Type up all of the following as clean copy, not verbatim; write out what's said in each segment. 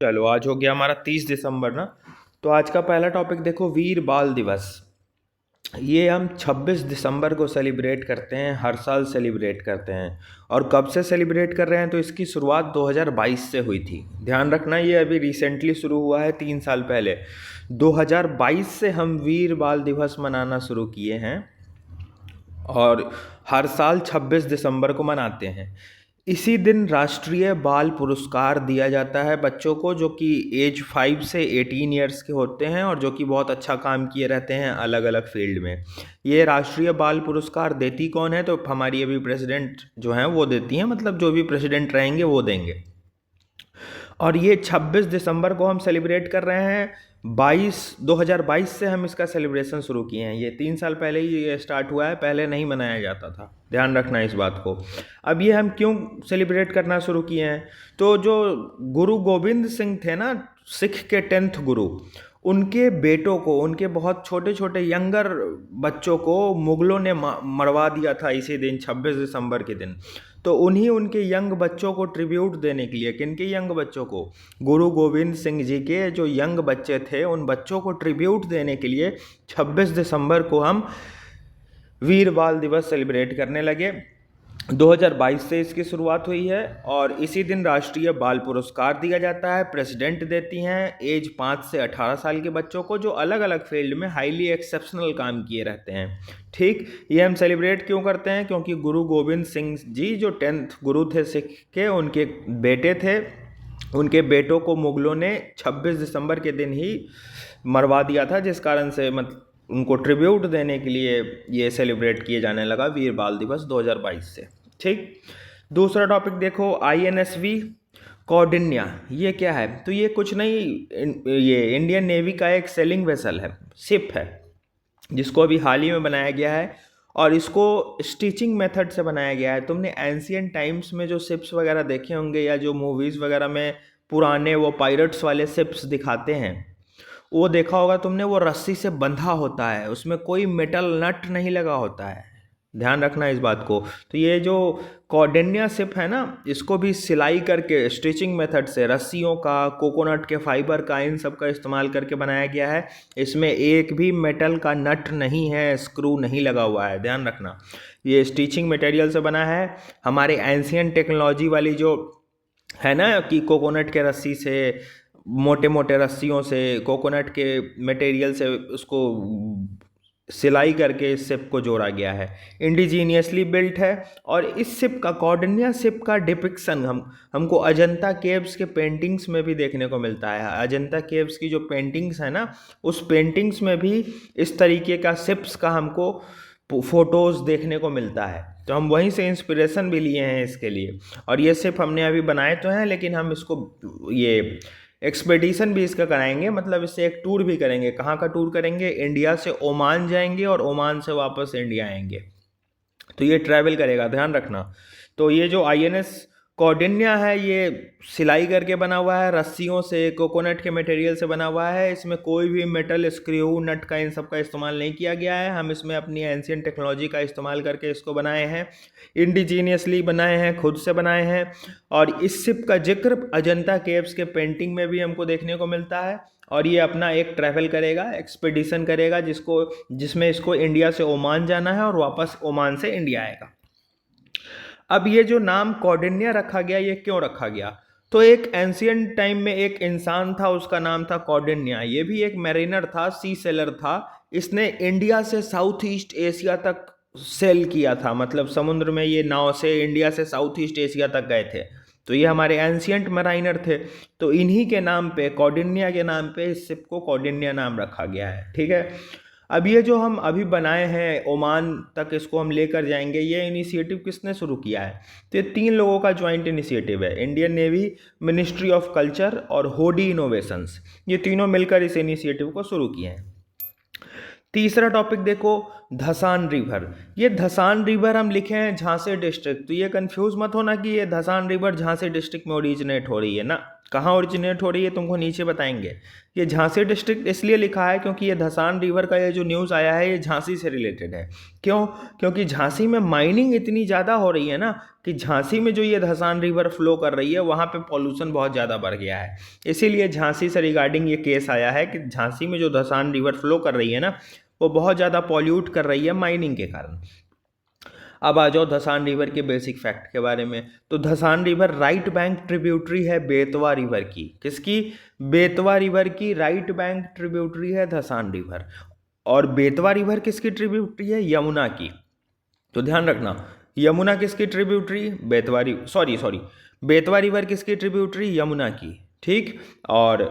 चलो आज हो गया हमारा 30 दिसंबर ना। तो आज का पहला टॉपिक देखो, वीर बाल दिवस। ये हम 26 दिसंबर को सेलिब्रेट करते हैं, हर साल सेलिब्रेट करते हैं। और कब से सेलिब्रेट कर रहे हैं, तो इसकी शुरुआत 2022 से हुई थी। ध्यान रखना, ये अभी रिसेंटली शुरू हुआ है, 3 साल पहले 2022 से हम वीर बाल दिवस मनाना शुरू किए हैं। और हर साल 26 दिसंबर को मनाते हैं। इसी दिन राष्ट्रीय बाल पुरस्कार दिया जाता है बच्चों को, जो कि एज 5 से 18 ईयर्स के होते हैं और जो कि बहुत अच्छा काम किए रहते हैं अलग अलग फील्ड में। ये राष्ट्रीय बाल पुरस्कार देती कौन है, तो हमारी अभी प्रेसिडेंट जो हैं वो देती हैं, मतलब जो भी प्रेसिडेंट रहेंगे वो देंगे। और ये 26 दिसंबर को हम सेलिब्रेट कर रहे हैं। 2022 से हम इसका सेलिब्रेशन शुरू किए हैं। ये 3 साल पहले ही ये स्टार्ट हुआ है, पहले नहीं मनाया जाता था। ध्यान रखना इस बात को। अब ये हम क्यों सेलिब्रेट करना शुरू किए हैं, तो जो गुरु गोविंद सिंह थे ना, सिख के 10th गुरु, उनके बेटों को, उनके बहुत छोटे छोटे यंगर बच्चों को मुगलों ने मरवा दिया था इसी दिन, 26 दिसंबर के दिन। तो उन्हीं उनके यंग बच्चों को ट्रिब्यूट देने के लिए, किनके यंग बच्चों को, गुरु गोविंद सिंह जी के जो यंग बच्चे थे, उन बच्चों को ट्रिब्यूट देने के लिए 26 दिसंबर को हम वीर बाल दिवस सेलिब्रेट करने लगे। 2022 से इसकी शुरुआत हुई है। और इसी दिन राष्ट्रीय बाल पुरस्कार दिया जाता है, प्रेसिडेंट देती हैं एज 5 से 18 साल के बच्चों को, जो अलग अलग फील्ड में हाईली एक्सेप्शनल काम किए रहते हैं। ठीक, ये हम सेलिब्रेट क्यों करते हैं, क्योंकि गुरु गोविंद सिंह जी जो 10th गुरु थे सिख के, उनके बेटे थे, उनके बेटों को मुगलों ने 26 दिसंबर के दिन ही मरवा दिया था, जिस कारण से उनको ट्रिब्यूट देने के लिए ये सेलिब्रेट किए जाने लगा वीर बाल दिवस 2022 से। ठीक, दूसरा टॉपिक देखो, INSV कौंडिन्या। ये क्या है, तो ये कुछ नहीं, ये इंडियन नेवी का एक सेलिंग वेसल है, शिप है, जिसको अभी हाल ही में बनाया गया है। और इसको स्टिचिंग मेथड से बनाया गया है। तुमने एंशियंट टाइम्स में जो शिप्स वगैरह देखे होंगे, या जो मूवीज़ वगैरह में पुराने वो पायरेट्स वाले शिप्स दिखाते हैं, वो देखा होगा तुमने, वो रस्सी से बंधा होता है, उसमें कोई मेटल नट नहीं लगा होता है। ध्यान रखना इस बात को। तो ये जो कौंडिन्या शिप है ना, इसको भी सिलाई करके स्टिचिंग मेथड से, रस्सियों का, कोकोनट के फाइबर का, इन सब का इस्तेमाल करके बनाया गया है। इसमें एक भी मेटल का नट नहीं है, स्क्रू नहीं लगा हुआ है। ध्यान रखना, ये स्टिचिंग मटेरियल से बना है। हमारे एंशियंट टेक्नोलॉजी वाली जो है ना, कि कोकोनट के रस्सी से, मोटे मोटे रस्सियों से, कोकोनट के मटेरियल से उसको सिलाई करके इस शिप को जोड़ा गया है, इंडिजीनियसली बिल्ट है। और इस शिप का, कौंडिन्या शिप का डिपिक्शन हमको अजंता केव्स के पेंटिंग्स में भी देखने को मिलता है। अजंता केव्स की जो पेंटिंग्स है ना, उस पेंटिंग्स में भी इस तरीके का शिप्स का हमको फोटोज़ देखने को मिलता है। तो हम वहीं से इंस्पिरेशन भी लिए हैं इसके लिए। और ये शिप हमने अभी बनाए तो हैं, लेकिन हम इसको ये एक्सपेडिशन भी इसका कराएंगे, मतलब इससे एक टूर भी करेंगे। कहाँ का टूर करेंगे, इंडिया से ओमान जाएंगे और ओमान से वापस इंडिया आएंगे। तो ये ट्रैवल करेगा, ध्यान रखना। तो ये जो INS कौंडिन्या है, ये सिलाई करके बना हुआ है, रस्सियों से, कोकोनट के मटेरियल से बना हुआ है। इसमें कोई भी मेटल, स्क्रू, नट का, इन सब का इस्तेमाल नहीं किया गया है। हम इसमें अपनी एंशियंट टेक्नोलॉजी का इस्तेमाल करके इसको बनाए हैं, इंडिजीनियसली बनाए हैं, खुद से बनाए हैं। और इस शिप का जिक्र अजंता केव्स के पेंटिंग में भी हमको देखने को मिलता है। और ये अपना एक ट्रैवल करेगा, एक्सपेडिशन करेगा, जिसमें इसको इंडिया से ओमान जाना है और वापस ओमान से इंडिया आएगा। अब ये जो नाम कौंडिन्या रखा गया, ये क्यों रखा गया, तो एक एंशियंट टाइम में एक इंसान था, उसका नाम था कौंडिन्या। ये भी एक मैरिनर था, सी सेलर था। इसने इंडिया से साउथ ईस्ट एशिया तक सेल किया था, मतलब समुद्र में ये नाव से इंडिया से साउथ ईस्ट एशिया तक गए थे। तो ये हमारे एंशियंट मैरिनर थे। तो इन्हीं के नाम पे, कौंडिन्या के नाम पे, इस शिप को कौंडिन्या नाम रखा गया है। ठीक है, अब ये जो हम अभी बनाए हैं, ओमान तक इसको हम लेकर जाएंगे, ये इनिशिएटिव किसने शुरू किया है, तो ये 3 लोगों का ज्वाइंट इनिशिएटिव है, Indian navy, ministry of culture और होडी इनोवेशंस। ये तीनों मिलकर इस इनिशिएटिव को शुरू किए हैं। तीसरा टॉपिक देखो, धसान रिवर। ये धसान रिवर हम लिखे हैं झांसी डिस्ट्रिक्ट, तो ये कंफ्यूज मत होना कि ये धसान रिवर झांसी डिस्ट्रिक्ट में ओरिजिनेट हो रही है ना। कहाँ ओरिजिनेट हो रही है तुमको नीचे बताएंगे। ये झांसी डिस्ट्रिक्ट इसलिए लिखा है क्योंकि ये धसान रिवर का ये जो न्यूज़ आया है ये झांसी से रिलेटेड है। क्यों? क्योंकि झांसी में माइनिंग इतनी ज़्यादा हो रही है ना कि झांसी में जो ये धसान रिवर फ्लो कर रही है वहाँ पे पॉल्यूशन बहुत ज़्यादा बढ़ गया है। इसीलिए झांसी से रिगार्डिंग ये केस आया है कि झांसी में जो धसान रिवर फ्लो कर रही है ना वो बहुत ज़्यादा पॉल्यूट कर रही है माइनिंग के कारण। अब आ जाओ धसान रिवर के बेसिक फैक्ट के बारे में। तो Dhasan river right bank tributary है बेतवा रिवर की। किसकी? बेतवा रिवर की राइट बैंक ट्रिब्यूटरी है धसान रिवर। और बेतवा रिवर किसकी ट्रिब्यूटरी है? यमुना की। तो ध्यान रखना, यमुना किसकी ट्रिब्यूटरी? बेतवा रिवर किसकी ट्रिब्यूटरी? यमुना की। ठीक। और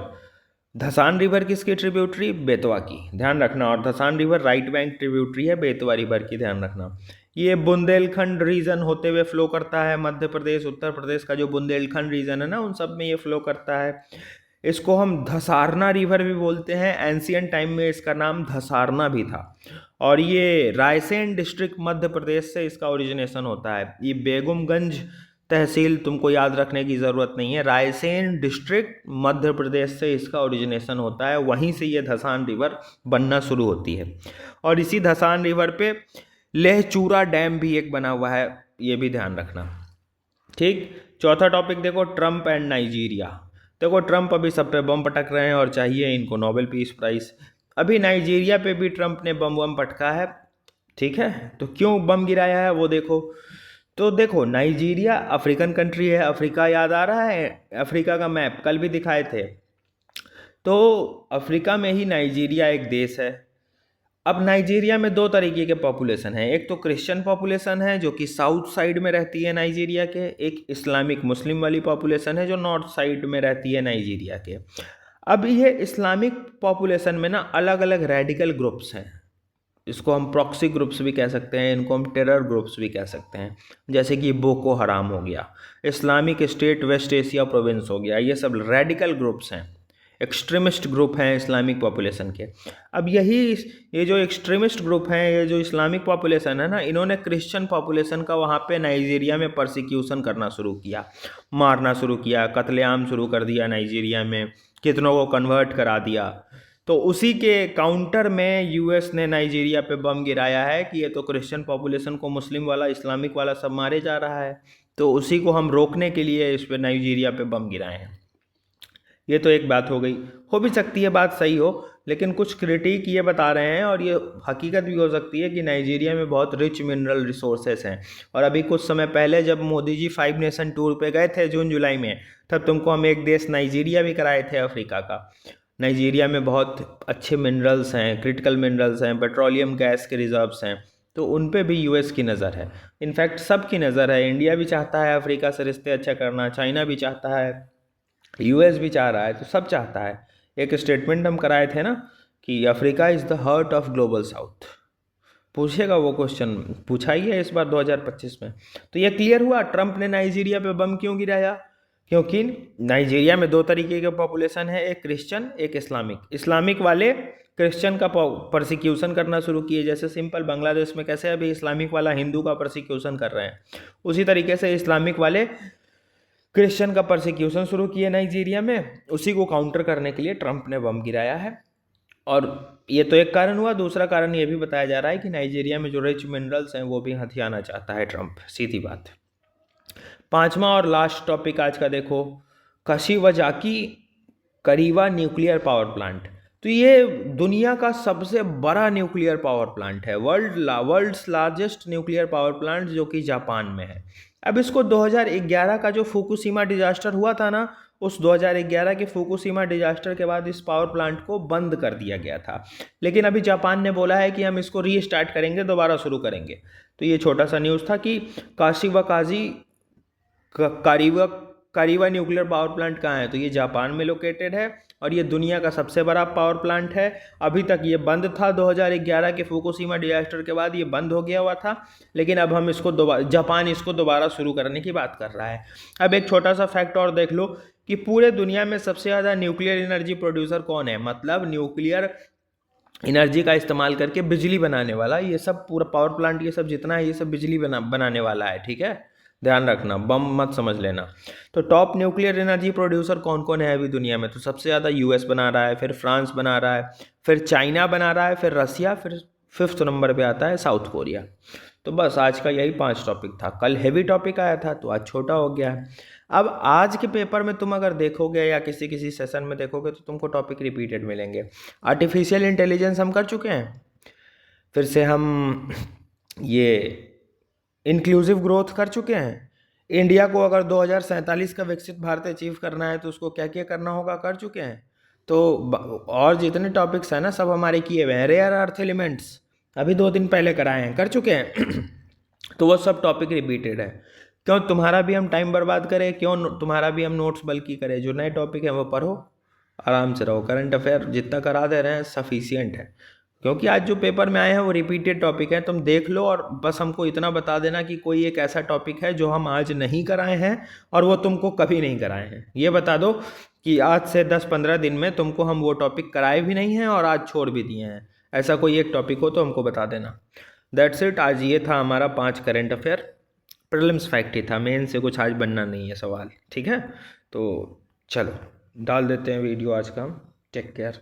धसान रिवर किसकी ट्रिब्यूटरी? बेतवा की। ध्यान रखना। और Dhasan river right bank tributary है बेतवा रिवर की। ध्यान रखना। ये बुंदेलखंड रीजन होते हुए फ्लो करता है। मध्य प्रदेश, उत्तर प्रदेश का जो बुंदेलखंड रीजन है ना उन सब में ये फ्लो करता है। इसको हम धसारना रिवर भी बोलते हैं। एंशियंट टाइम में इसका नाम धसारना भी था। और ये रायसेन डिस्ट्रिक्ट मध्य प्रदेश से इसका ओरिजिनेशन होता है। ये बेगमगंज तहसील तुमको याद रखने की ज़रूरत नहीं है। रायसेन डिस्ट्रिक्ट मध्य प्रदेश से इसका ओरिजिनेशन होता है। वहीं से ये धसान रिवर बनना शुरू होती है। और इसी धसान रिवर पे लेहचूरा डैम भी एक बना हुआ है, ये भी ध्यान रखना। ठीक। चौथा टॉपिक देखो, ट्रम्प एंड नाइजीरिया। देखो ट्रम्प अभी सब पे बम पटक रहे हैं और चाहिए इनको नोबेल पीस प्राइज। अभी नाइजीरिया पे भी ट्रम्प ने बम पटका है। ठीक है, तो क्यों बम गिराया है वो देखो। तो देखो नाइजीरिया अफ्रीकन कंट्री है। अफ्रीका याद आ रहा है? अफ्रीका का मैप कल भी दिखाए थे। तो अफ्रीका में ही नाइजीरिया एक देश है। अब नाइजीरिया में दो तरीके के पॉपुलेशन है। एक तो क्रिश्चियन पॉपुलेशन है जो कि साउथ साइड में रहती है नाइजीरिया के। एक इस्लामिक मुस्लिम वाली पॉपुलेशन है जो नॉर्थ साइड में रहती है नाइजीरिया के। अब ये इस्लामिक पॉपुलेशन में ना अलग अलग रेडिकल ग्रुप्स हैं। इसको हम प्रॉक्सी ग्रुप्स भी कह सकते हैं, इनको हम टेरर ग्रुप्स भी कह सकते हैं। जैसे कि बोको हराम हो गया, Islamic State West Asia province हो गया, ये सब रेडिकल ग्रुप्स हैं, एक्सट्रीमिस्ट ग्रुप हैं इस्लामिक पॉपुलेशन के। अब ये जो एक्सट्रीमिस्ट ग्रुप हैं, ये जो इस्लामिक पॉपुलेशन है ना, इन्होंने क्रिश्चियन पॉपुलेशन का वहाँ पे नाइजीरिया में परसिक्यूशन करना शुरू किया, मारना शुरू किया, कत्लेआम शुरू कर दिया नाइजीरिया में, कितनों को कन्वर्ट करा दिया। तो उसी के काउंटर में यूएस ने नाइजीरिया पे बम गिराया है कि ये तो क्रिश्चियन पॉपुलेशन को मुस्लिम वाला इस्लामिक वाला सब मारे जा रहा है, तो उसी को हम रोकने के लिए इस पे नाइजीरिया पे बम गिराए हैं। ये तो एक बात हो गई। हो भी सकती है बात सही हो, लेकिन कुछ क्रिटिक ये बता रहे हैं और ये हकीकत भी हो सकती है कि नाइजीरिया में बहुत रिच मिनरल रिसोर्सेस हैं। और अभी कुछ समय पहले जब मोदी जी 5 नेशन टूर पे गए थे जून जुलाई में, तब तुमको हम एक देश नाइजीरिया भी कराए थे अफ्रीका का। नाइजीरिया में बहुत अच्छे मिनरल्स हैं, क्रिटिकल मिनरल्स हैं, पेट्रोलियम गैस के रिजर्व्स हैं, तो उन पे भी यूएस की नज़र है। इनफैक्ट सबकी नज़र है। इंडिया भी चाहता है अफ्रीका से रिश्ते अच्छा करना, चाइना भी चाहता है, यूएस भी चाह रहा है, तो सब चाहता है। एक स्टेटमेंट हम कराए थे ना कि Africa is the heart of global south. पूछेगा वो क्वेश्चन, पूछा ही है इस बार 2025 में। तो ये क्लियर हुआ ट्रंप ने नाइजीरिया पे बम क्यों गिराया। क्योंकि नाइजीरिया में दो तरीके के पॉपुलेशन है, एक क्रिश्चियन एक इस्लामिक। इस्लामिक वाले क्रिश्चियन का परसिक्यूशन करना शुरू किए, जैसे सिंपल बांग्लादेश में कैसे अभी इस्लामिक वाला हिंदू का परसिक्यूशन कर रहे हैं, उसी तरीके से इस्लामिक वाले क्रिश्चियन का परसिक्यूशन शुरू किए नाइजीरिया में। उसी को काउंटर करने के लिए ट्रंप ने बम गिराया है। और ये तो एक कारण हुआ। दूसरा कारण ये भी बताया जा रहा है कि नाइजीरिया में जो रिच मिनरल्स हैं वो भी हथियाना चाहता है ट्रंप, सीधी बात। पांचवा और लास्ट टॉपिक आज का देखो, Kashiwazaki Kariwa nuclear power plant. तो ये दुनिया का सबसे बड़ा न्यूक्लियर पावर प्लांट है, world's largest nuclear power plant, जो कि जापान में है। अब इसको 2011 का जो फुकुशिमा डिजास्टर हुआ था ना, उस 2011 के फुकुशिमा डिजास्टर के बाद इस पावर प्लांट को बंद कर दिया गया था। लेकिन अभी जापान ने बोला है कि हम इसको रीस्टार्ट करेंगे, दोबारा शुरू करेंगे। तो ये छोटा सा न्यूज़ था कि कारीवा न्यूक्लियर पावर प्लांट कहाँ है, तो ये जापान में लोकेटेड है और ये दुनिया का सबसे बड़ा पावर प्लांट है। अभी तक ये बंद था, 2011 के फुकुशिमा डिजास्टर के बाद ये बंद हो गया हुआ था, लेकिन अब हम इसको जापान इसको दोबारा शुरू करने की बात कर रहा है। अब एक छोटा सा फैक्ट और देख लो कि पूरे दुनिया में सबसे ज़्यादा न्यूक्लियर एनर्जी प्रोड्यूसर कौन है, मतलब न्यूक्लियर एनर्जी का इस्तेमाल करके बिजली बनाने वाला। ये सब पूरा पावर प्लांट ये सब जितना है ये सब बिजली बनाने वाला है, ठीक है। ध्यान रखना, बम मत समझ लेना। तो टॉप न्यूक्लियर एनर्जी प्रोड्यूसर कौन कौन है अभी दुनिया में? तो सबसे ज़्यादा यूएस बना रहा है, फिर फ्रांस बना रहा है, फिर चाइना बना रहा है, फिर रसिया, फिर फिफ्थ नंबर पे आता है साउथ कोरिया। तो बस आज का यही 5 टॉपिक था। कल हेवी टॉपिक आया था तो आज छोटा हो गया है। अब आज के पेपर में तुम अगर देखोगे या किसी किसी सेशन में देखोगे तो तुमको टॉपिक रिपीटेड मिलेंगे। आर्टिफिशियल इंटेलिजेंस हम कर चुके हैं, फिर से हम ये इंक्लूसिव ग्रोथ कर चुके हैं। इंडिया को अगर 2047 का विकसित भारत अचीव करना है तो उसको क्या क्या करना होगा, कर चुके हैं। तो और जितने टॉपिक्स हैं ना सब हमारे किए हुए हैं। रेयर अर्थ एलिमेंट्स अभी 2 दिन पहले कराए हैं, कर चुके हैं। तो वो सब टॉपिक रिपीटेड है। क्यों तुम्हारा भी हम टाइम बर्बाद करें, क्यों तुम्हारा भी हम नोट्स बल्कि करें? जो नए टॉपिक हैं वो पढ़ो, आराम से रहो। करंट अफेयर जितना करा दे रहे हैं सफिशियंट है, क्योंकि आज जो पेपर में आए हैं वो रिपीटेड टॉपिक है। तुम देख लो और बस हमको इतना बता देना कि कोई एक ऐसा टॉपिक है जो हम आज नहीं कराए हैं और वो तुमको कभी नहीं कराए हैं। ये बता दो कि आज से 10-15 दिन में तुमको हम वो टॉपिक कराए भी नहीं हैं और आज छोड़ भी दिए हैं। ऐसा कोई एक टॉपिक हो तो हमको बता देना। That's it. आज ये था हमारा 5 करंट अफेयर। प्रीलिम्स फैक्ट ही था, मेन से कुछ आज बनना नहीं है सवाल, ठीक है। तो चलो डाल देते हैं वीडियो आज का हम। Take care.